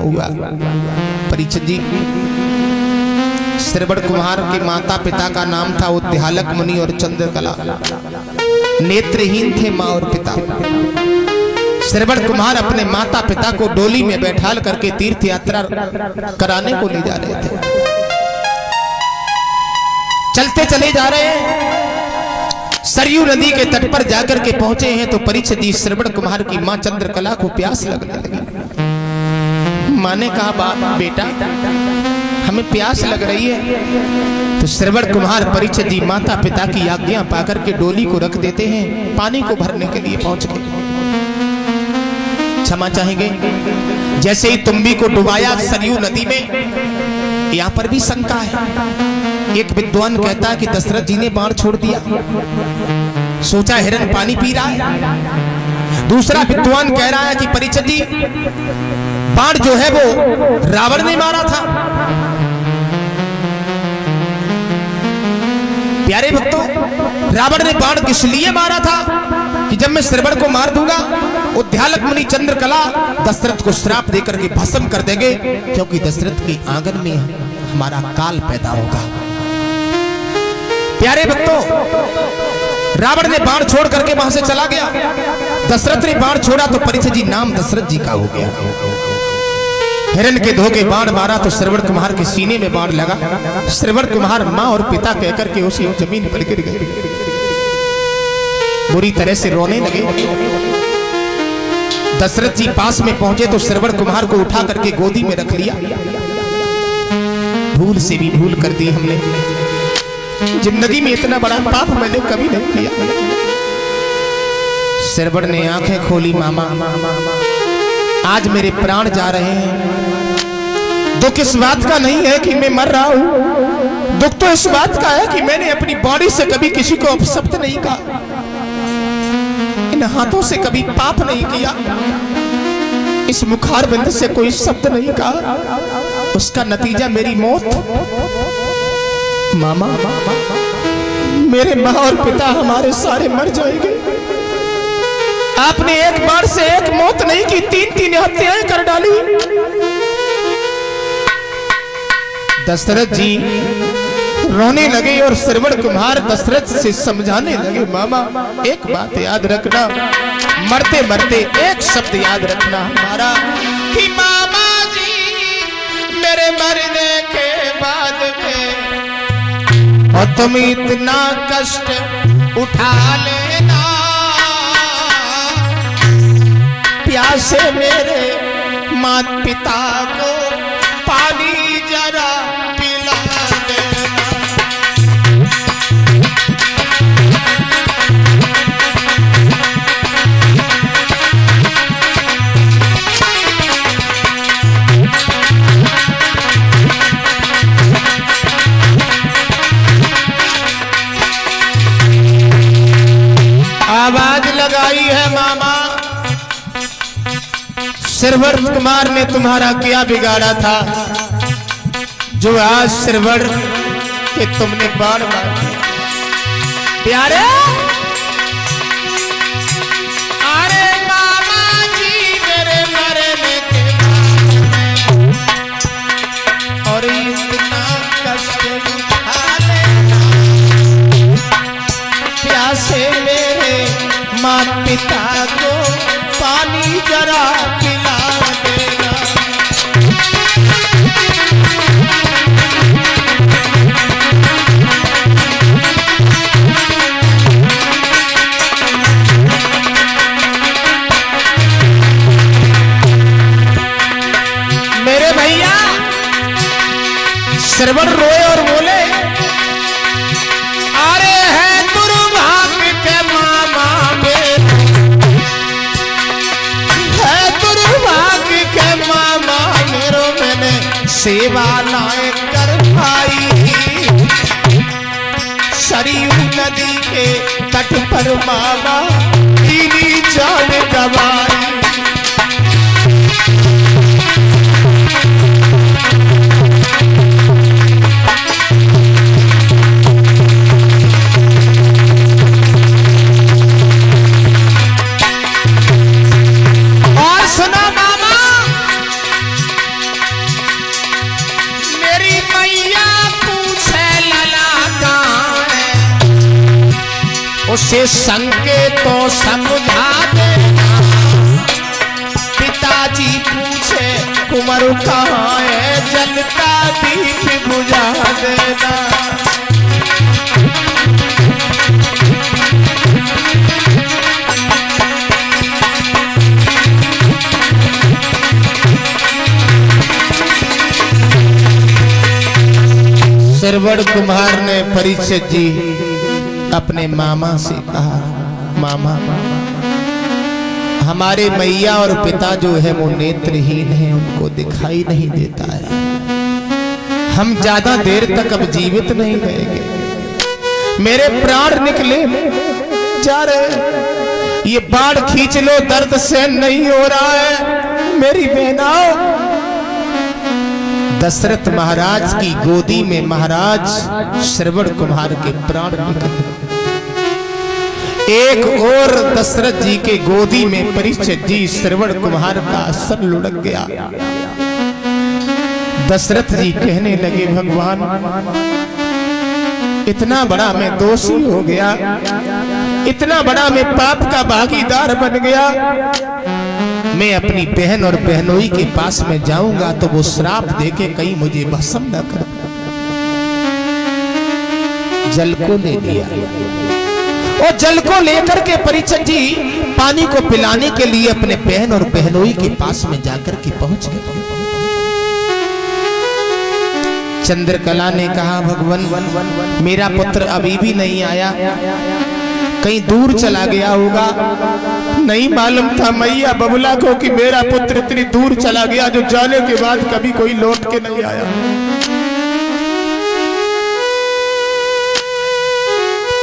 हुआ। परीक्षित जी, श्रवण कुमार के माता पिता का नाम था उद्यालक मुनि और चंद्रकला। नेत्रहीन थे माँ और पिता। श्रवण कुमार अपने माता पिता को डोली में बैठाल करके तीर्थ यात्रा कराने को ले जा रहे थे। चलते चले जा रहे हैं, सरयू नदी के तट पर जाकर के पहुंचे हैं तो परीक्षित जी, श्रवण कुमार की मां चंद्रकला को प्यास लगने लगी। मां ने कहा, बेटा हमें प्यास लग रही है। तो श्रवण कुमार परीक्षित जी माता पिता की आज्ञा पाकर के डोली को रख देते हैं, पानी को भरने के लिए पहुंच गए। क्षमा चाहेंगे, जैसे ही तुम्बी को डुबाया सरयू नदी में, यहां पर भी शंका है। एक विद्वान कहता है कि दशरथ जी ने बाण छोड़ दिया, सोचा हिरण पानी पी रहा है। दूसरा विद्वान कह रहा है कि परीक्षित जी, बाण जो है वो रावण ने मारा था। प्यारे भक्तों, रावण ने बाण किस लिए मारा था कि जब मैं श्रवण को मार दूंगा, उद्यालक मुनि चंद्रकला दशरथ को श्राप देकर के भस्म कर देंगे, क्योंकि दशरथ के आंगन में हमारा काल पैदा होगा। प्यारे भक्तों, रावण ने बाण छोड़ करके वहां से चला गया। दशरथ ने बाण छोड़ा तो परीक्षित जी नाम दशरथ जी का हो गया। हिरण के धोखे बाण मारा तो श्रवण कुमार के सीने में बाण लगा। श्रवण कुमार मां और पिता कहकर के उसी जमीन पर गिर गए, बुरी तरह से रोने लगे। दशरथ जी पास में पहुंचे तो श्रवण कुमार को उठा करके गोदी में रख लिया। भूल से भी भूल कर दी हमने, जिंदगी में इतना बड़ा पाप मैंने कभी नहीं किया। श्रवण ने आंखें खोली, मामा आज मेरे प्राण जा रहे हैं। दुख इस बात का नहीं है कि मैं मर रहा हूं, दुख तो इस बात का है कि मैंने अपनी बॉडी से कभी किसी को अपशब्द नहीं कहा, इन हाथों से कभी पाप नहीं किया, इस मुखार बिंद से कोई शब्द नहीं कहा। उसका नतीजा मेरी मौत। मामा, मेरे माँ और पिता हमारे सारे मर जाएंगे। आपने एक बार से एक मौत नहीं की, 3-3 हत्याएं कर डाली। दशरथ जी रोने लगे और श्रवण कुमार दशरथ से समझाने लगे, मामा एक बात याद रखना, मरते मरते एक शब्द याद रखना हमारा, कि मामा जी मेरे मरने के बाद में और तुम इतना कष्ट उठा लेना, प्यासे मेरे माता पिता को पानी जरा पिला देना। आवाज लगाई है मामा, श्रवण कुमार ने तुम्हारा क्या बिगाड़ा था जो आज श्रवण के तुमने बाण मार दिया। प्यारे, अरे मामा जी मेरे मरने के बाद और इतना कष्ट उठा लेना, प्यासे मेरे माँ पिता को पानी जरा पिला देना। मेरे भैया श्रवण रोए और बोले, अरे है दुर्भाग्य के मामा मेरे, है दुर्भाग्य के मामा मेरो, मैंने सेवा नाए कर पाई सरयू नदी के तट पर मामा दीनी जान गवाई। से संकेत तो समझा देना। पिताजी पूछे कुंवर कहाँ है, जलता दीप बुझा देना। सरवड़ कुम्हार ने परीक्षित जी अपने मामा से कहा, मामा हमारे मैया और पिता जो है वो नेत्रहीन हैं, उनको दिखाई नहीं देता है, हम ज्यादा देर तक अब जीवित नहीं रहेंगे, मेरे प्राण निकले जा रहे, ये बाढ़ खींच लो, दर्द सहन नहीं हो रहा है, मेरी बहनाओ। दशरथ महाराज की गोदी में महाराज श्रवण कुमार के प्राण निकले। एक और दशरथ जी के गोदी में परीक्षित जी श्रवण कुमार का सर लुढ़क गया। दशरथ जी कहने लगे, भगवान इतना बड़ा मैं दोषी हो गया, इतना बड़ा मैं पाप का भागीदार बन गया, मैं अपनी बहन और बहनोई के पास में जाऊंगा तो वो श्राप देके कहीं मुझे भस्म न कर। जल को ले लिया और जल को लेकर के परीक्षित जी पानी को पिलाने के लिए अपने बहन और बहनोई के पास में जाकर के पहुंच गए। चंद्रकला ने कहा, भगवान मेरा पुत्र अभी भी नहीं आया, कहीं दूर चला गया होगा। नहीं मालूम था मैया बबुला को कि मेरा पुत्र इतनी दूर चला गया जो जाने के बाद कभी कोई लौट के नहीं आया।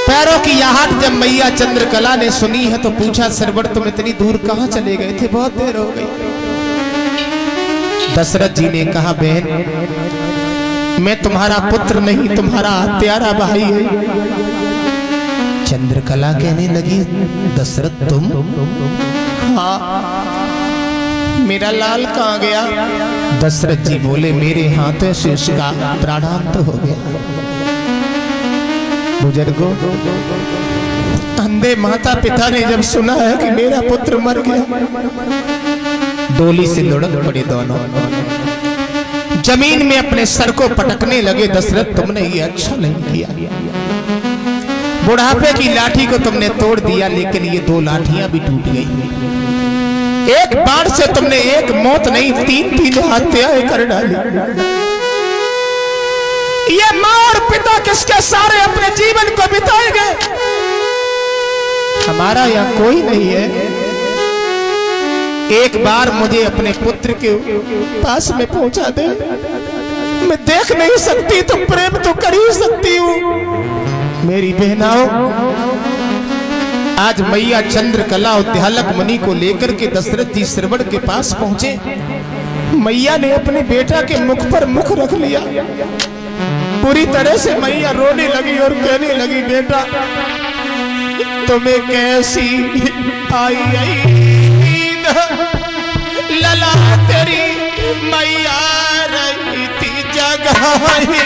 पैरों की आहट जब मैया चंद्रकला ने सुनी है तो पूछा, सरवण तुम इतनी दूर कहां चले गए थे, बहुत देर हो गई। दशरथ जी ने कहा, बहन मैं तुम्हारा पुत्र नहीं, तुम्हारा हत्यारा भाई है। चंद्रकला कहने लगी, दशरथ तुम? हाँ, मेरा लाल कहाँ गया? दशरथ जी बोले, मेरे हाथों से उसका प्राणांत हो गया। बुजुर्गों, अंधे माता पिता ने जब सुना है कि मेरा पुत्र मर गया, डोली से लुढ़क पड़े दोनों, जमीन में अपने सर को पटकने लगे। दशरथ तुमने ये अच्छा नहीं किया, बुढ़ापे की लाठी को तुमने तोड़ दिया, लेकिन ये दो लाठियां भी टूट गई। एक बाण से तुमने एक मौत नहीं, तीन तीन हत्याएं कर डाली। ये माँ और पिता किसके सारे अपने जीवन को बिताएंगे? हमारा यहाँ कोई नहीं है। एक बार मुझे अपने पुत्र के पास में पहुंचा दे, मैं देख नहीं सकती तो प्रेम तो कर ही सकती हूँ। मेरी बहनाओं, आज मैया चंद्रकला उद्यालक मुनि को लेकर के दशरथ जी श्रवण के पास पहुंचे। मैया ने अपने बेटा के मुख पर मुख रख लिया। पूरी तरह से मैया रोने लगी और कहने लगी, बेटा तुम्हें कैसी आई नींद, लला तेरी मैया रही थी जगाई।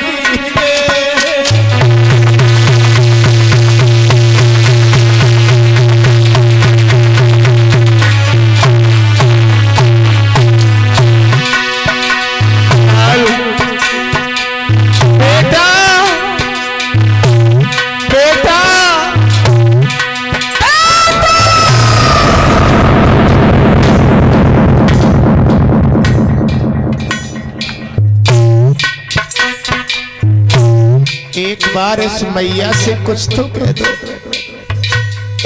एक बार इस मैया से कुछ तो कह दो,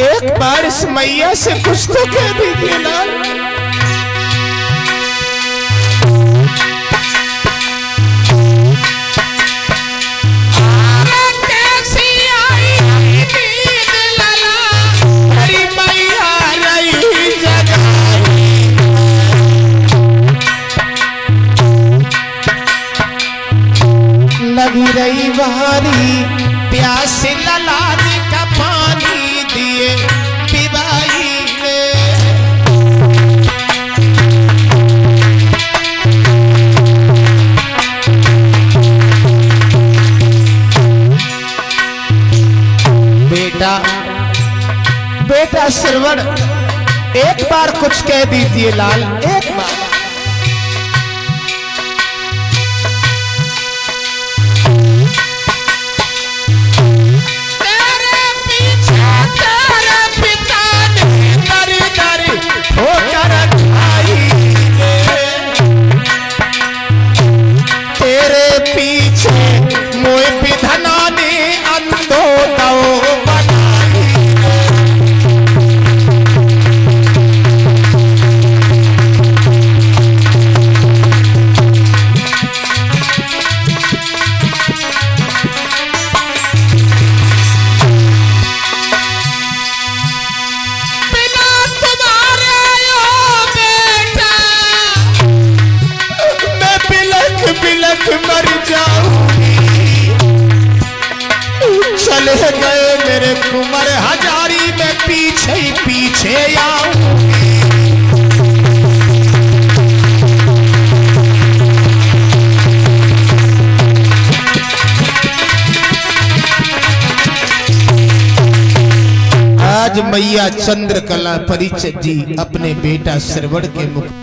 एक बार इस मैया से कुछ तो कह दीजिए लाल। लगी रही भारी प्यास, ललाने का पानी दिए पिबाई ने। बेटा बेटा श्रवण एक बार कुछ कह दीजिए लाल, एक बार। तेरे पीछे तेरे पिता ने दर दर होकर खाई, तेरे पीछे मोए विधना ने अंधो दो मर जाऊंगी, चले गए मेरे कुंवर हजारी में पीछे ही पीछे आऊंगी। आज मैया चंद्रकला परिचय जी अपने बेटा श्रवण के मुख